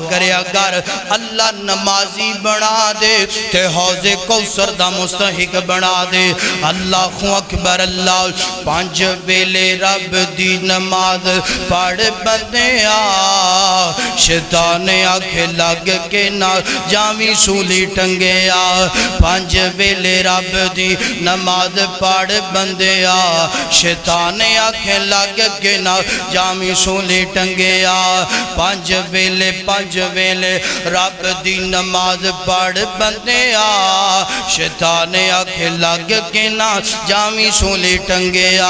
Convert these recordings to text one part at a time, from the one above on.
کریا کر اللہ نمازی بنا دے تے حوض کوثر دا مستحق بنا دے اللہ اکبر اللہ پانچ ویلے رب دی نماز پڑھ بندیا شیطان آنکھ لگ کے نہ جامی سولی ٹنگیا پانچ ویلے رب دی نماز پڑھ بندیا شیطان آنکھ لگ کے نہ جامی سولی ٹنگیا پانچ ویلے رب دی نماز پڑھ بندیا شیطان آنکھ لگ کے نہ جامی سولی ٹنگیا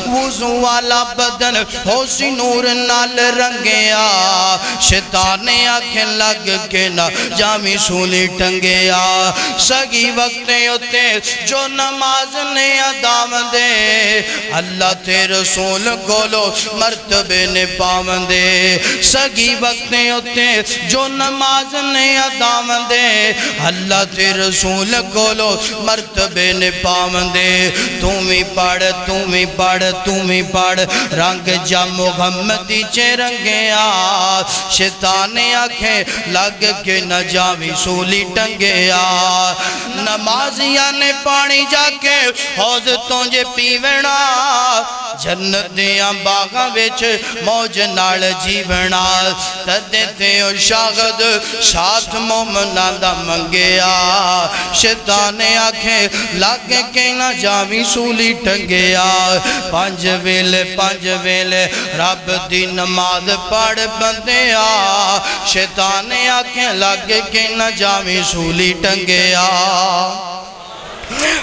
وضو والا بدن ہوسی نور نال رنگیا شیطان آنکھ لگ کے نہ جامی سولی ٹنگیا سگی وقت ہوتے جو نماز نے ادام دے اللہ تے رسول کولو مرتبے نے پاون دے سگی وقت ہوتے جو نماز نے ادام دے اللہ تے رسول کولو مرتبے نے پاون دے تمہیں پڑھ رنگ جا محمدی چے رنگیا شیطان آنکھیں لگ کے نہ جاوی سولی ٹنگیا نمازیاں نے پانی جا کے حوض تونجے پیونا جنت دیاں باغاں وچ موج نال جیونا تدے تے او شاغد ساتھ مومناں دا منگیا شیطان آنکھیں لگ کے نہ جاوی سولی ٹنگیا پانچ ویلے رب دی نماز پڑھ بندیا شیطان آنکھیں لگ کے نہ جاوی سولی ٹنگیا